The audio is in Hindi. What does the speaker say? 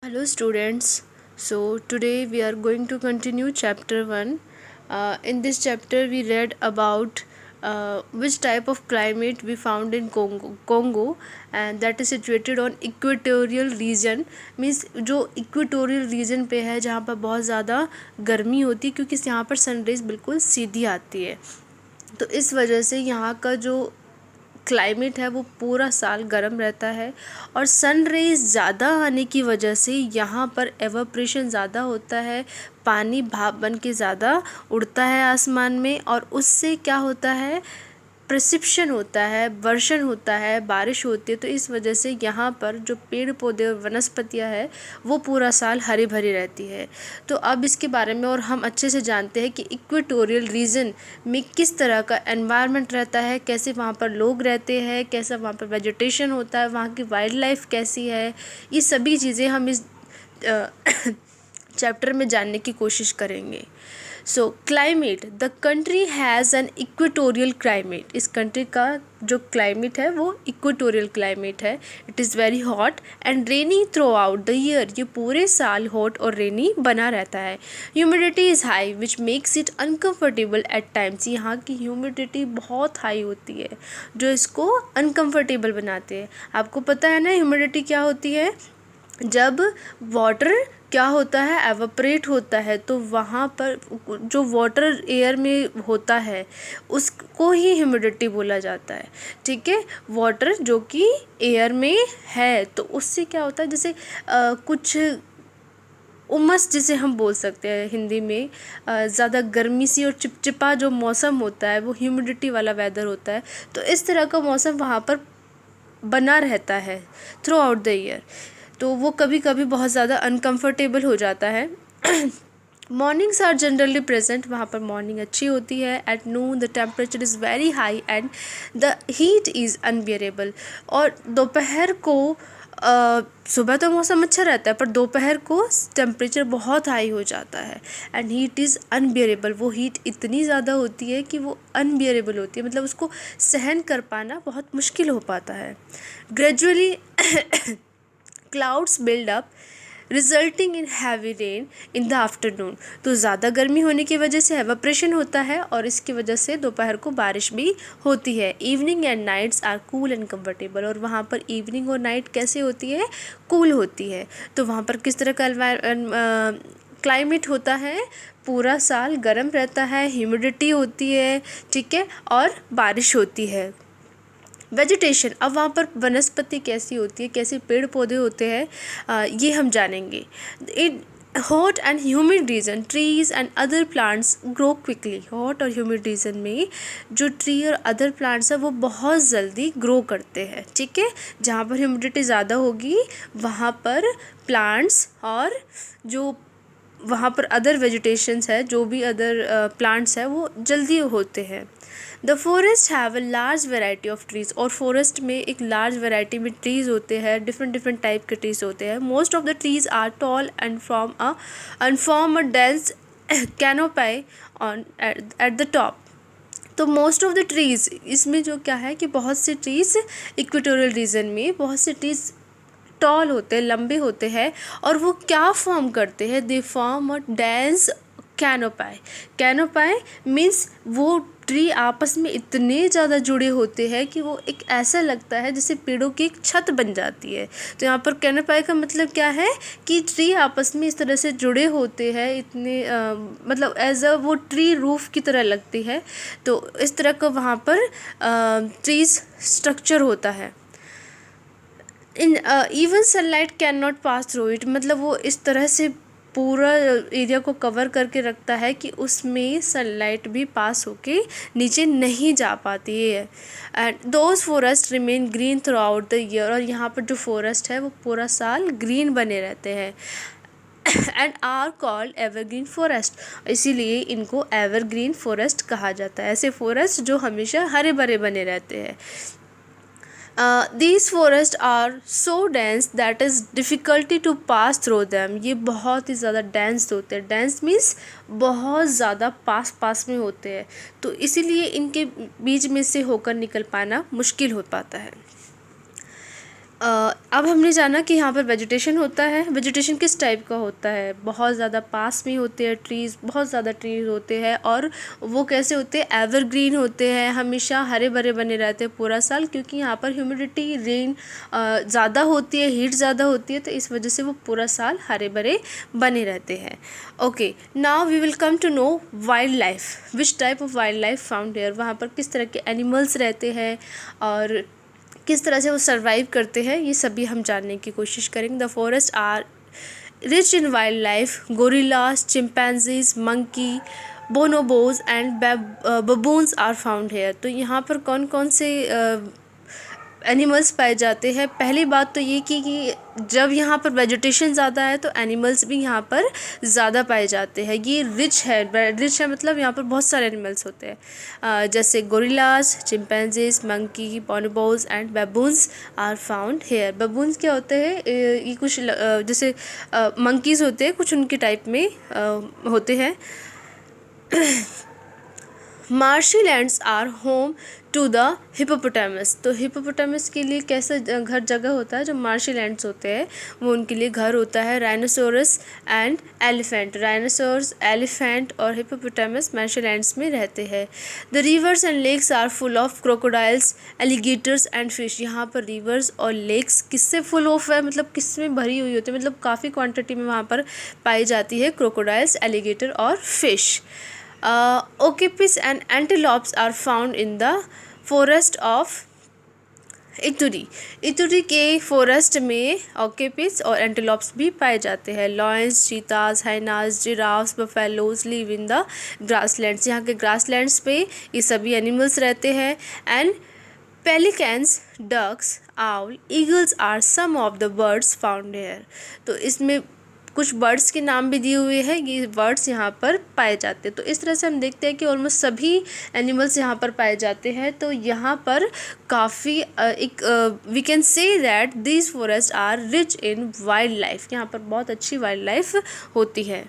Hello students. So today we are going to continue chapter 1. In this chapter we read about which type of climate we found in Congo, and that is situated on equatorial region, means जो equatorial region पे है जहाँ पर बहुत ज़्यादा गर्मी होती है क्योंकि यहाँ पर सनराइज बिल्कुल सीधी आती है। तो इस वजह से यहाँ का जो क्लाइमेट है वो पूरा साल गर्म रहता है और सन रेज ज़्यादा आने की वजह से यहाँ पर एवाप्रेशन ज़्यादा होता है, पानी भाप बन के ज़्यादा उड़ता है आसमान में और उससे क्या होता है, प्रेसिपिटेशन होता है, वर्षण होता है, बारिश होती है। तो इस वजह से यहाँ पर जो पेड़ पौधे और वनस्पतियाँ हैं वो पूरा साल हरी भरी रहती है। तो अब इसके बारे में और हम अच्छे से जानते हैं कि इक्वेटोरियल रीजन में किस तरह का एनवायरनमेंट रहता है, कैसे वहाँ पर लोग रहते हैं, कैसा वहाँ पर वेजिटेशन होता है, वहाँ की वाइल्ड लाइफ कैसी है। ये सभी चीज़ें हम इस चैप्टर में जानने की कोशिश करेंगे। So climate, the country has an equatorial climate. इस कंट्री का जो क्लाइमेट है वो इक्वेटोरियल क्लाइमेट है। It is very hot and rainy throughout the year. ये पूरे साल हॉट और रेनी बना रहता है। Humidity is high which makes it uncomfortable at times. यहाँ की ह्यूमिडिटी बहुत हाई होती है जो इसको अनकम्फर्टेबल बनाते हैं। आपको पता है ना ह्यूमिडिटी क्या होती है? जब वाटर क्या होता है, एवापरेट होता है, तो वहाँ पर जो वाटर एयर में होता है उसको ही ह्यूमिडिटी बोला जाता है। ठीक है, वाटर जो कि एयर में है तो उससे क्या होता है, जैसे कुछ उमस जिसे हम बोल सकते हैं हिंदी में, ज़्यादा गर्मी सी और चिपचिपा जो मौसम होता है वो ह्यूमिडिटी वाला वेदर होता है। तो इस तरह का मौसम वहाँ पर बना रहता है थ्रू आउट द ईयर। तो वो कभी कभी बहुत ज़्यादा अनकम्फर्टेबल हो जाता है। Mornings are generally present. वहाँ पर मॉर्निंग अच्छी होती है। At noon the temperature is very high and the heat is unbearable. और दोपहर को सुबह तो मौसम अच्छा रहता है पर दोपहर को टेम्परेचर बहुत हाई हो जाता है एंड हीट इज़ अनबियरेबल। वो हीट इतनी ज़्यादा होती है कि वो अनबियरेबल होती है, मतलब उसको सहन कर पाना बहुत मुश्किल हो पाता है। Gradually clouds build up resulting in heavy rain in the afternoon. तो ज़्यादा गर्मी होने की वजह से एवाप्रेशन होता है और इसकी वजह से दोपहर को बारिश भी होती है। Evening and nights are cool and comfortable. और वहाँ पर इवनिंग और नाइट कैसे होती है? कूल होती है। तो वहाँ पर किस तरह का क्लाइमेट होता है? पूरा साल गर्म रहता है, ह्यूमिडिटी होती है, ठीक है, और बारिश होती है। वेजिटेशन, अब वहाँ पर वनस्पति कैसी होती है, कैसे पेड़ पौधे होते हैं, ये हम जानेंगे। In hot and humid region trees and other plants grow quickly. Hot और ह्यूमिड रीजन में जो ट्री और अदर प्लांट्स हैं वो बहुत जल्दी ग्रो करते हैं। ठीक है, जहाँ पर ह्यूमिडिटी ज़्यादा होगी वहाँ पर प्लांट्स और जो वहाँ पर अदर वेजिटेशंस है, जो भी अदर प्लांट्स है वो जल्दी होते हैं। The forest have a large variety of trees. और फॉरेस्ट में एक लार्ज वेराइटी में ट्रीज होते हैं, डिफरेंट डिफरेंट टाइप के ट्रीज होते हैं। Most of the trees are tall and form a dense canopy on at the top. तो मोस्ट ऑफ द ट्रीज, इसमें जो क्या है कि बहुत से ट्रीज इक्वेटोरियल रीजन में बहुत से ट्रीज टॉल होते हैं, लंबे होते हैं और वो क्या फॉर्म करते हैं? They form a dense canopy. Canopy means वो ट्री आपस में इतने ज़्यादा जुड़े होते हैं कि वो एक ऐसा लगता है जैसे पेड़ों की एक छत बन जाती है। तो यहाँ पर कैनोपाई का मतलब क्या है कि ट्री आपस में इस तरह से जुड़े होते हैं, इतने मतलब एज अ वो ट्री रूफ की तरह लगती है। तो इस तरह का वहाँ पर ट्रीज स्ट्रक्चर होता है। In even sunlight can not pass through it. मतलब वो इस तरह से पूरा एरिया को कवर करके रखता है कि उसमें सनलाइट भी पास होके नीचे नहीं जा पाती है। And those forest remain green through out the year. और यहाँ पर जो फॉरेस्ट है वो पूरा साल ग्रीन बने रहते हैं and are called evergreen forest. इसीलिए इनको एवरग्रीन फॉरेस्ट कहा जाता है, ऐसे फॉरेस्ट जो हमेशा हरे भरे बने रहते हैं। These forests are so dense that is difficulty to pass through them। ये बहुत ही ज़्यादा डेंस होते हैं। डेंस मीन्स बहुत ज़्यादा पास पास में होते हैं, तो इसीलिए इनके बीच में से होकर निकल पाना मुश्किल हो पाता है। अब हमने जाना कि यहाँ पर वेजिटेशन होता है। वेजिटेशन किस टाइप का होता है, बहुत ज़्यादा पास में होते हैं ट्रीज़, बहुत ज़्यादा ट्रीज़ होते हैं और वो कैसे होते हैं, एवरग्रीन होते हैं, हमेशा हरे भरे बने रहते हैं पूरा साल, क्योंकि यहाँ पर ह्यूमिडिटी रेन ज़्यादा होती है, हीट ज़्यादा होती है, तो इस वजह से वो पूरा साल हरे भरे बने रहते हैं। Okay, now we will come to know wild life, which type of wild life found here, वहाँ पर किस तरह के एनिमल्स रहते हैं और किस तरह से वो सर्वाइव करते हैं, ये सभी हम जानने की कोशिश करेंगे। The forest are rich in wild life, gorillas, chimpanzees, monkey, bonobos and baboons are found here. तो यहाँ पर कौन कौन से एनिमल्स पाए जाते हैं। पहली बात तो ये कि जब यहाँ पर वेजिटेशन ज़्यादा है तो एनिमल्स भी यहाँ पर ज़्यादा पाए जाते हैं। ये रिच है मतलब यहाँ पर बहुत सारे एनिमल्स होते हैं, जैसे gorillas, chimpanzees, monkey, bonobos and baboons are found here. Baboons क्या होते हैं, ये कुछ जैसे मंकीज़ होते हैं, कुछ उनके टाइप में होते हैं। Marshy lands are home to the hippopotamus. तो हिप्पोपोटामस के लिए कैसा घर जगह होता है, जो मार्शी लैंड्स होते हैं वो उनके लिए घर होता है। Rhinoceros and elephant, rhinoceros, elephant और हिप्पोपोटामस मार्शी लैंड्स में रहते हैं। The rivers and lakes are full of crocodiles, alligators and fish. यहाँ पर रिवर्स और लेक्स किससे फुल ऑफ है, मतलब किसमें भरी हुई होती है, मतलब काफ़ी क्वान्टिटी में वहाँ पर पाई जाती है क्रोकोडाइल्स, एलिगेटर और fish. Okapis and antelopes are found in the forest of इतुरी। इतुरी के फॉरेस्ट में ओकेपिस और एंटेलोप्स भी पाए जाते हैं। Lions, cheetahs, hyenas, giraffes, buffaloes live in the grasslands. यहाँ के ग्रासलैंड्स पे ये सभी एनिमल्स रहते हैं। And pelicans, ducks, owl, eagles are some of the birds found here. तो इसमें कुछ बर्ड्स के नाम भी दिए हुए हैं, ये बर्ड्स यहाँ पर पाए जाते हैं। तो इस तरह से हम देखते हैं कि ऑलमोस्ट सभी एनिमल्स यहाँ पर पाए जाते हैं। तो यहाँ पर काफ़ी we can say that these forest are rich in wild life, यहाँ पर बहुत अच्छी वाइल्ड लाइफ होती है।